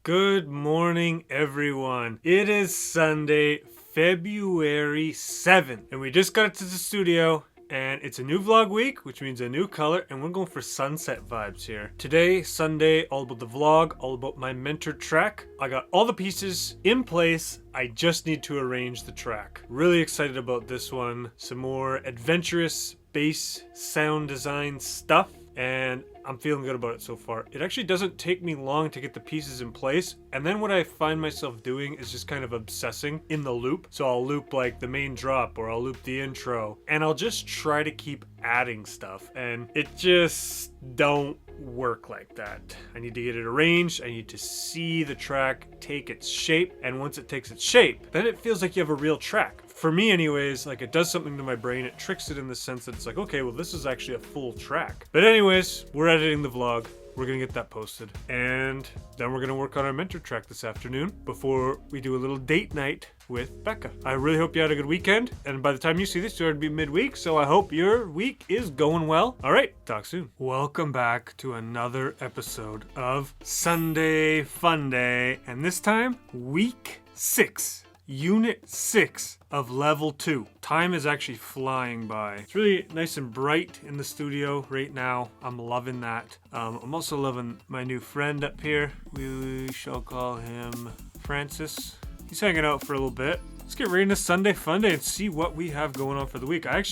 Good morning, everyone. It is Sunday, February 7th, and we just got to the studio, and it's a new vlog week, which means a new color, and we're going for sunset vibes here. Today, Sunday, all about the vlog, all about my mentor track. I got all the pieces in place. I just need to arrange the track. Really excited about this one. Some more adventurous bass sound design stuff, and I'm feeling good about it so far. It actually doesn't take me long to get the pieces in place, and then what I find myself doing is just kind of obsessing in the loop. So I'll loop like the main drop, or I'll loop the intro, and I'll just try to keep adding stuff, and it just don't work like that. I need to get it arranged. I need to see the track take its shape, and once it takes its shape, then it feels like you have a real track. For me anyways, like it does something to my brain. It tricks it in the sense that it's like, okay, well this is actually a full track. But anyways, we're editing the vlog. We're gonna get that posted, and then we're gonna work on our mentor track this afternoon before we do a little date night with Becca. I really hope you had a good weekend, and by the time you see this, you'll be midweek, so I hope your week is going well. All right, talk soon. Welcome back to another episode of Sunday Fun Day, and this time, week 6. Unit 6 of level 2. Time is actually flying by. It's really nice and bright in the studio right now. I'm loving that. I'm also loving my new friend up here. We shall call him Francis. He's hanging out for a little bit. Let's get right into Sunday Fun Day and see what we have going on for the week. I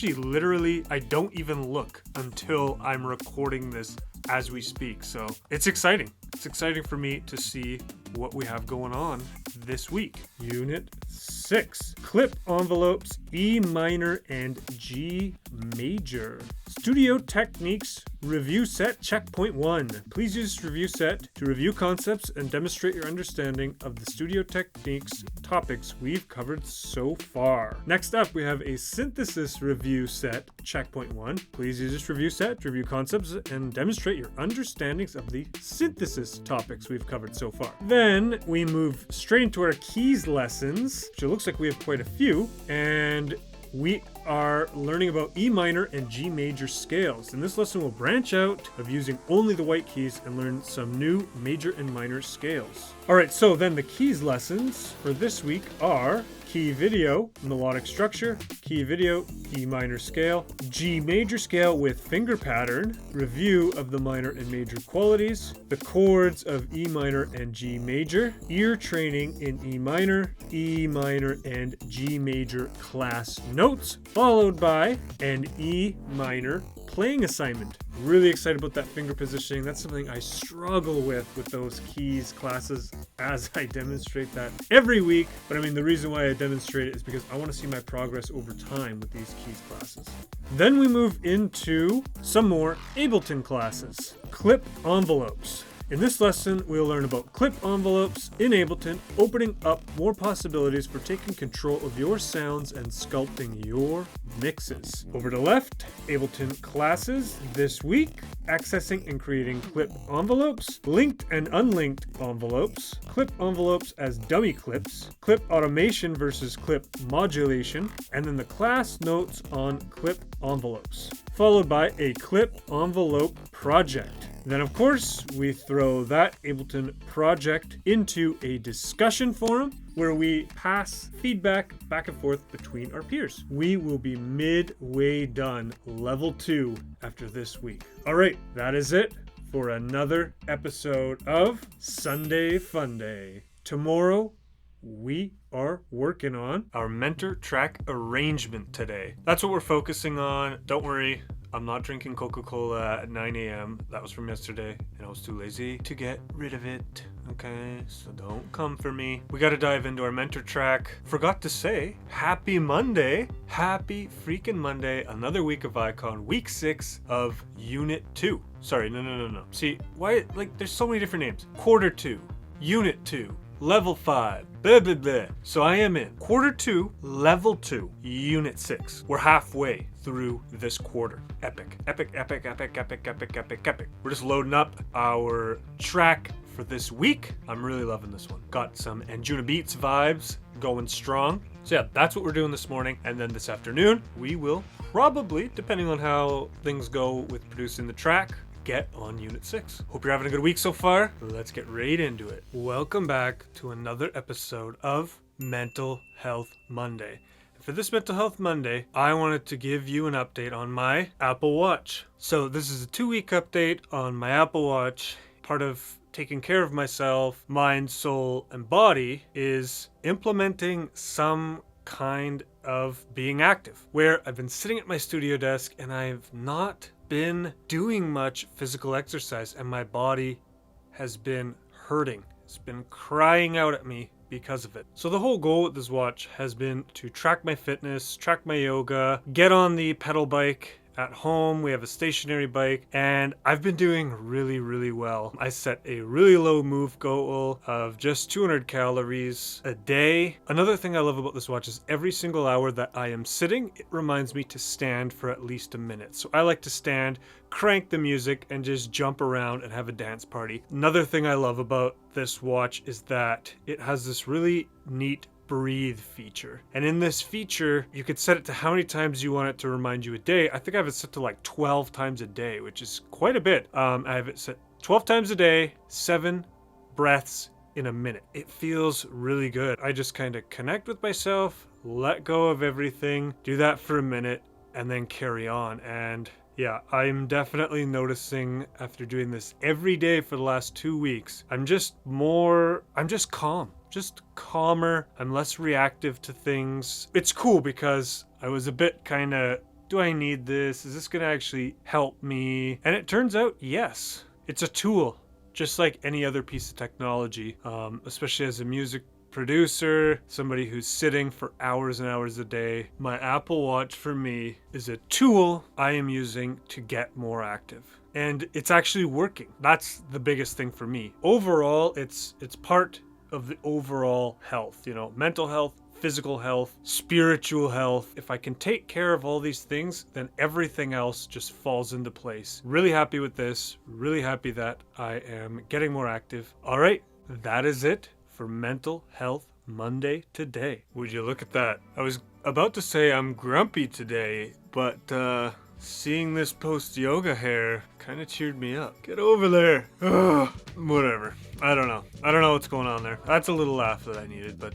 don't even look until I'm recording this as we speak. So it's exciting. It's exciting for me to see what we have going on this week. Unit 6. Clip envelopes, E minor and G major. Studio Techniques Review Set Checkpoint 1. Please use this review set to review concepts and demonstrate your understanding of the Studio Techniques topics we've covered so far. Next up, we have a Synthesis Review Set Checkpoint 1. Please use this review set to review concepts and demonstrate your understandings of the synthesis topics we've covered so far. Then we move straight into our keys lessons, which it looks like we have quite a few, and we are learning about E minor and G major scales. In this lesson, we'll branch out of using only the white keys and learn some new major and minor scales. All right, so then the keys lessons for this week are key video, melodic structure, key video, E minor scale, G major scale with finger pattern, review of the minor and major qualities, the chords of E minor and G major, ear training in E minor and G major class notes, followed by an E minor playing assignment. Really excited about that finger positioning. That's something I struggle with those keys classes as I demonstrate that every week. But I mean, the reason why I demonstrate it is because I want to see my progress over time with these keys classes. Then we move into some more Ableton classes. Clip envelopes. In this lesson, we'll learn about clip envelopes in Ableton, opening up more possibilities for taking control of your sounds and sculpting your mixes. Over to left, Ableton classes this week, accessing and creating clip envelopes, linked and unlinked envelopes, clip envelopes as dummy clips, clip automation versus clip modulation, and then the class notes on clip envelopes, followed by a clip envelope project. Then, of course, we throw that Ableton project into a discussion forum where we pass feedback back and forth between our peers. We will be midway done level 2 after this week. All right, that is it for another episode of Sunday Fun Day. Tomorrow, we are working on our mentor track arrangement today. That's what we're focusing on. Don't worry. I'm not drinking Coca-Cola at 9 a.m. That was from yesterday, and I was too lazy to get rid of it. Okay, so don't come for me. We got to dive into our mentor track. Forgot to say, happy Monday. Happy freaking Monday. Another week of Icon. Week 6 of Unit 2. Sorry, no. See, why, like, there's so many different names. Quarter 2, Unit 2, Level 5, blah, blah, blah. So I am in Quarter 2, Level 2, Unit 6. We're halfway through this quarter. Epic. We're just loading up our track for this week. I'm really loving this one. Got some ANJUNABEATS vibes going strong. So yeah, that's what we're doing this morning. And then this afternoon, we will probably, depending on how things go with producing the track, get on Unit 6. Hope you're having a good week so far. Let's get right into it. Welcome back to another episode of Mental Health Monday. For this Mental Health Monday, I wanted to give you an update on my Apple Watch. So this is a 2-week update on my Apple Watch. Part of taking care of myself, mind, soul, and body is implementing some kind of being active, where I've been sitting at my studio desk and I've not been doing much physical exercise, and my body has been hurting. It's been crying out at me because of it. So the whole goal with this watch has been to track my fitness, track my yoga, get on the pedal bike. At home, we have a stationary bike, and I've been doing really well. I set a really low move goal of just 200 calories a day. Another thing I love about this watch is every single hour that I am sitting, it reminds me to stand for at least a minute. So I like to stand, crank the music, and just jump around and have a dance party. Another thing I love about this watch is that it has this really neat breathe feature, and in this feature you could set it to how many times you want it to remind you a day. I think I have it set to like 12 times a day, which is quite a bit. I have it set 12 times a day, 7 breaths in a minute. It feels really good. I just kind of connect with myself, let go of everything, do that for a minute, and then carry on. And yeah, I'm definitely noticing after doing this every day for the last 2 weeks, I'm just calm. Just calmer. I'm less reactive to things. It's cool because I was a bit kind of, do I need this? Is this going to actually help me? And it turns out, yes. It's a tool, just like any other piece of technology, especially as a music producer, somebody who's sitting for hours and hours a day. My Apple Watch for me is a tool I am using to get more active. And it's actually working. That's the biggest thing for me. Overall, it's part of the overall health, mental health, physical health, spiritual health. If I can take care of all these things, then everything else just falls into place. Really happy with this. Really happy that I am getting more active. All right, that is it for Mental Health Monday today. Would you look at that? I was about to say I'm grumpy today, but seeing this post-yoga hair kind of cheered me up. Get over there. Ugh. Whatever. I don't know what's going on there. That's a little laugh that I needed, but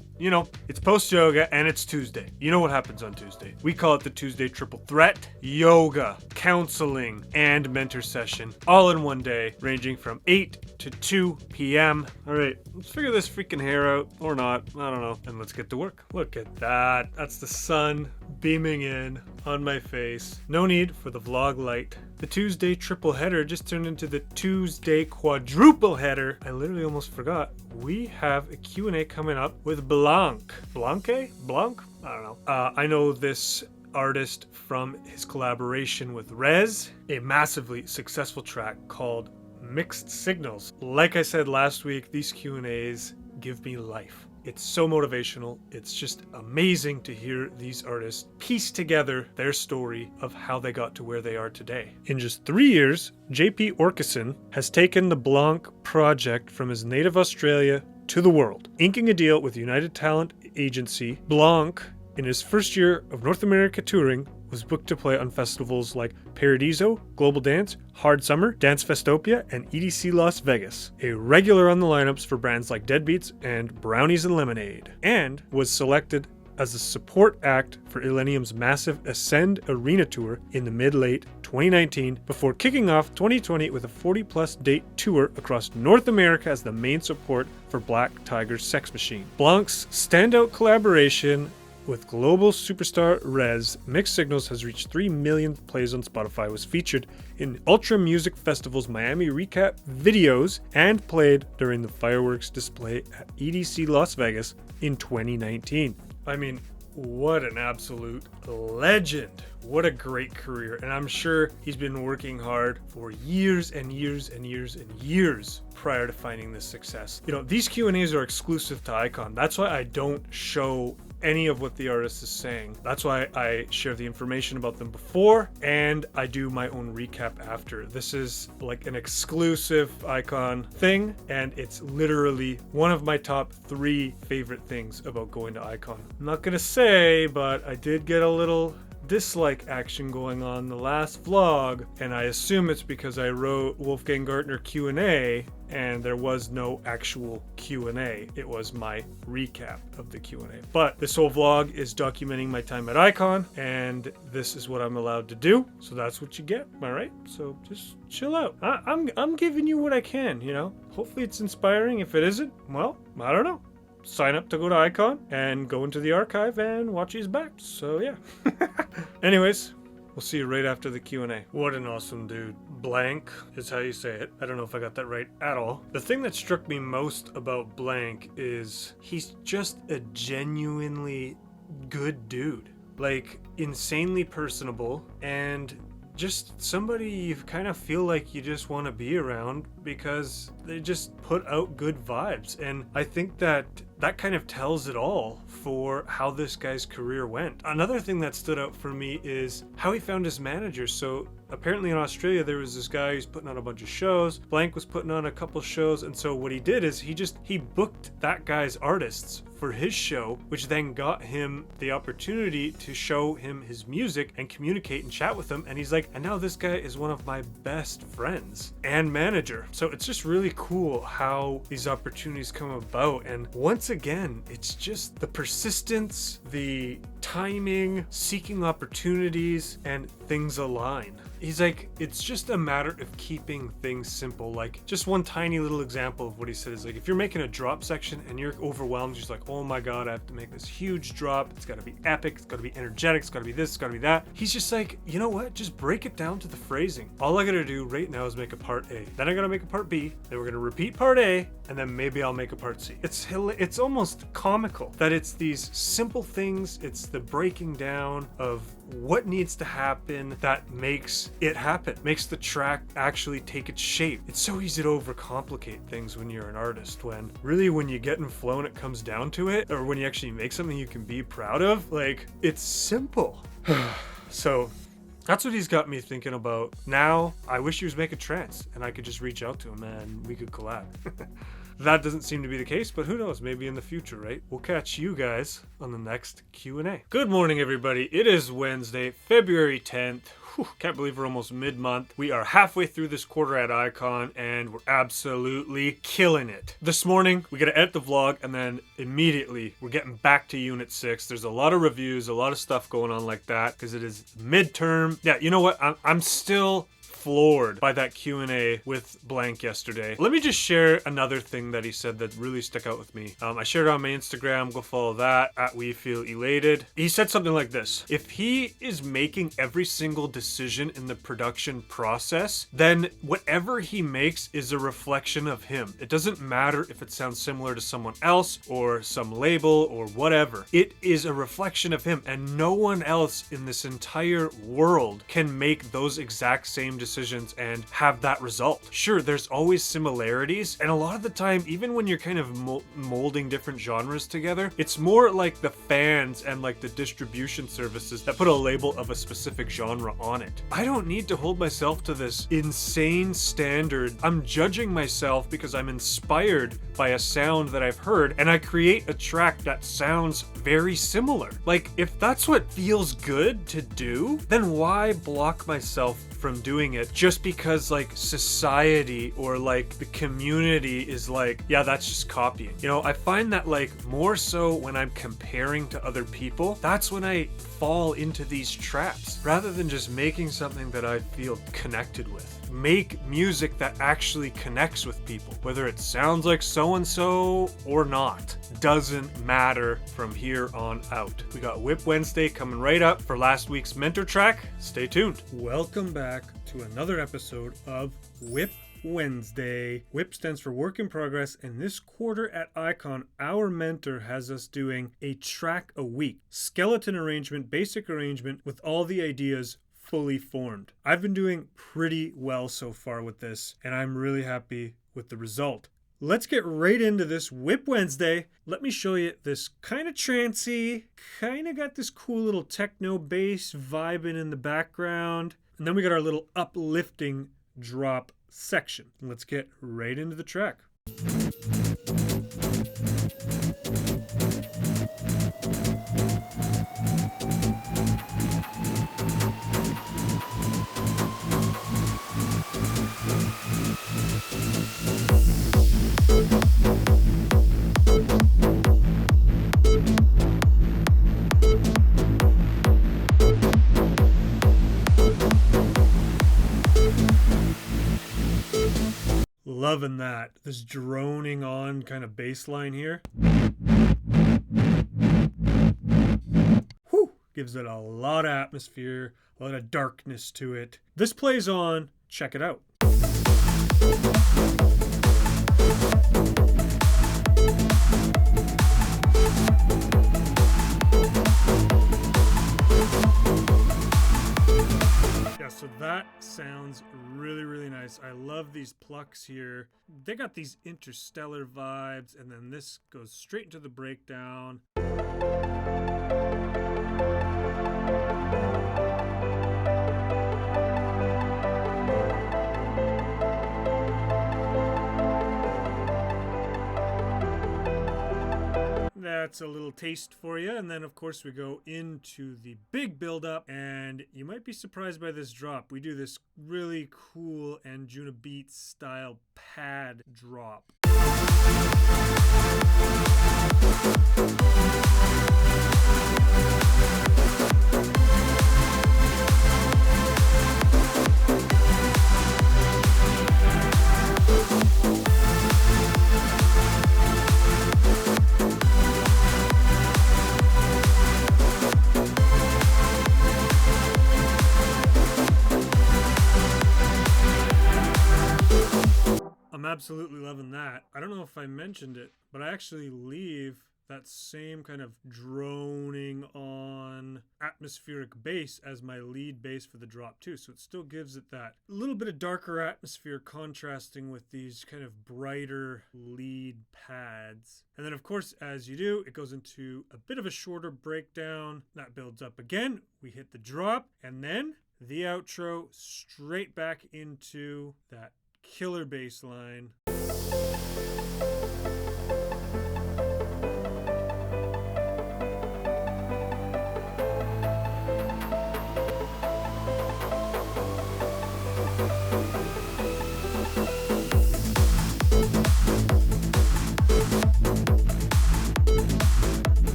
it's post-yoga and it's Tuesday. You know what happens on Tuesday? We call it the Tuesday triple threat. Yoga, counseling, and mentor session all in one day, ranging from 8 to 2 p.m. All right, let's figure this freaking hair out, or not. I don't know. And let's get to work. Look at that. That's the sun beaming in on my face. No need for the vlog light. The Tuesday triple header just turned into the Tuesday quadruple header. I literally almost forgot. We have a Q&A coming up with BLANKE? I don't know. I know this artist from his collaboration with Rez, a massively successful track called Mixed Signals. Like I said last week, these Q&As give me life. It's so motivational. It's just amazing to hear these artists piece together their story of how they got to where they are today. In just 3 years, JP Orkison has taken the BLANKE project from his native Australia to the world. Inking a deal with United Talent Agency, BLANKE, in his first year of North America touring, was booked to play on festivals like Paradiso, Global Dance, Hard Summer, Dance Festopia, and EDC Las Vegas. A regular on the lineups for brands like Deadbeats and Brownies and Lemonade. And was selected as a support act for Illenium's massive Ascend Arena Tour in the mid-late 2019, before kicking off 2020 with a 40-plus date tour across North America as the main support for Black Tiger's Sex Machine. BLANKE's standout collaboration with global superstar Rez, Mixed Signals has reached 3 million plays on Spotify, was featured in Ultra Music Festival's Miami recap videos, and played during the fireworks display at EDC Las Vegas in 2019. I mean, what an absolute legend. What a great career. And I'm sure he's been working hard for years and years and years and years prior to finding this success. These Q&As are exclusive to Icon. That's why I don't show any of what the artist is saying. That's why I share the information about them before, and I do my own recap after. This is like an exclusive Icon thing, and it's literally one of my top 3 favorite things about going to Icon. I'm not gonna say, but I did get a little dislike action going on the last vlog, and I assume it's because I wrote Wolfgang Gartner Q&A and there was no actual Q&A. It was my recap of the Q&A. But this whole vlog is documenting my time at Icon, and this is what I'm allowed to do. So that's what you get, all right? So just chill out. I'm giving you what I can, you know? Hopefully it's inspiring. If it isn't, well, I don't know. Sign up to go to Icon and go into the archive and watch these back. So yeah. Anyways, we'll see you right after the Q&A. What an awesome dude. Blank is how you say it. I don't know if I got that right at all. The thing that struck me most about Blank is he's just a genuinely good dude. Like, insanely personable and just somebody you kind of feel like you just want to be around because they just put out good vibes. And I think that kind of tells it all for how this guy's career went. Another thing that stood out for me is how he found his manager. So apparently in Australia there was this guy who's putting on a bunch of shows. Blank was putting on a couple shows, and so what he did is he booked that guy's artists for his show, which then got him the opportunity to show him his music and communicate and chat with him. And he's like, and now this guy is one of my best friends and manager. So it's just really cool how these opportunities come about. And once again, it's just the persistence, the timing, seeking opportunities, and things align. He's like, it's just a matter of keeping things simple. Like, just one tiny little example of what he said is like, if you're making a drop section and you're overwhelmed, you're just like, oh my God, I have to make this huge drop. It's gotta be epic. It's gotta be energetic. It's gotta be this. It's gotta be that. He's just like, you know what? Just break it down to the phrasing. All I gotta do right now is make a part A. Then I gotta make a part B. Then we're gonna repeat part A. And then maybe I'll make a part C. It's almost comical that it's these simple things. It's the breaking down of what needs to happen that makes it happen, makes the track actually take its shape. It's so easy to overcomplicate things when you're an artist, when really when you get in flow and it comes down to it, or when you actually make something you can be proud of, like, it's simple. So that's what he's got me thinking about. Now, I wish he was making trance and I could just reach out to him and we could collab. That doesn't seem to be the case, but who knows, maybe in the future, right? We'll catch you guys on the next Q&A. Good morning, everybody. It is Wednesday, February 10th. Whew, can't believe we're almost mid-month. We are halfway through this quarter at Icon, and we're absolutely killing it. This morning, we gotta edit the vlog, and then immediately, we're getting back to Unit 6. There's a lot of reviews, a lot of stuff going on like that, because it is midterm. Yeah, you know what? I'm still floored by that Q&A with Blank yesterday. Let me just share another thing that he said that really stuck out with me. I shared it on my Instagram. Go follow that at wefeelelated. He said something like this: if he is making every single decision in the production process, then whatever he makes is a reflection of him. It doesn't matter if it sounds similar to someone else or some label or whatever. It is a reflection of him, and no one else in this entire world can make those exact same decisions and have that result. Sure, there's always similarities, and a lot of the time, even when you're kind of molding different genres together, it's more like the fans and like the distribution services that put a label of a specific genre on it. I don't need to hold myself to this insane standard. I'm judging myself because I'm inspired by a sound that I've heard, and I create a track that sounds very similar. Like, if that's what feels good to do, then why block myself from doing it just because like society or like the community is like, yeah, that's just copying. You know, I find that like more so when I'm comparing to other people, that's when I fall into these traps rather than just making something that I feel connected with. Make music that actually connects with people, whether it sounds like so-and-so or not. Doesn't matter from here on out. We got WIP Wednesday coming right up for last week's mentor track. Stay tuned. Welcome back to another episode of WIP Wednesday. WIP stands for Work in Progress, and this quarter at Icon, our mentor has us doing a track a week. Skeleton arrangement, basic arrangement with all the ideas fully formed. I've been doing pretty well so far with this, and I'm really happy with the result. Let's get right into this WIP Wednesday. Let me show you this kind of trancey, kind of got this cool little techno bass vibing in the background. And then we got our little uplifting drop section. Let's get right into the track. Loving that. This droning on kind of bass line here. Whew! Gives it a lot of atmosphere, a lot of darkness to it. This plays on. Check it out. So that sounds really, really nice. I love these plucks here. They got these interstellar vibes, and then this goes straight into the breakdown. That's a little taste for you, and then of course we go into the big build-up, and you might be surprised by this drop. We do this really cool Anjunabeats style pad drop. I'm absolutely loving that. I don't know if I mentioned it, but I actually leave that same kind of droning on atmospheric bass as my lead bass for the drop too. So it still gives it that little bit of darker atmosphere contrasting with these kind of brighter lead pads. And then of course, as you do, it goes into a bit of a shorter breakdown. That builds up again. We hit the drop and then the outro straight back into that killer bass line.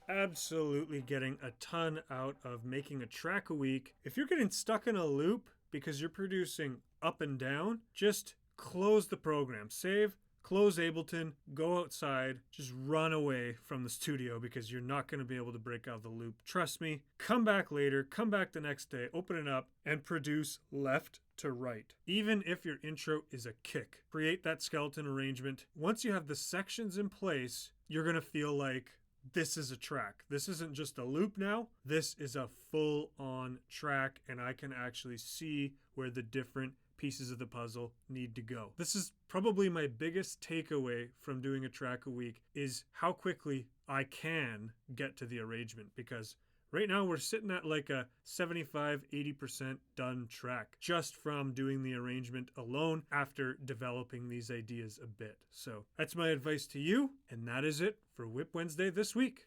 Absolutely getting a ton out of making a track a week. If you're getting stuck in a loop because you're producing up and down, just close the program, save, close Ableton, go outside, just run away from the studio because you're not going to be able to break out the loop. Trust me, come back later, come back the next day, open it up and produce left to right. Even if your intro is a kick, create that skeleton arrangement. Once you have the sections in place, you're going to feel like this is a track. This isn't just a loop now. This is a full-on track, and I can actually see where the different pieces of the puzzle need to go. This is probably my biggest takeaway from doing a track a week is how quickly I can get to the arrangement, because right now we're sitting at like a 75-80% done track just from doing the arrangement alone after developing these ideas a bit. So that's my advice to you, and that is it for WIP Wednesday this week.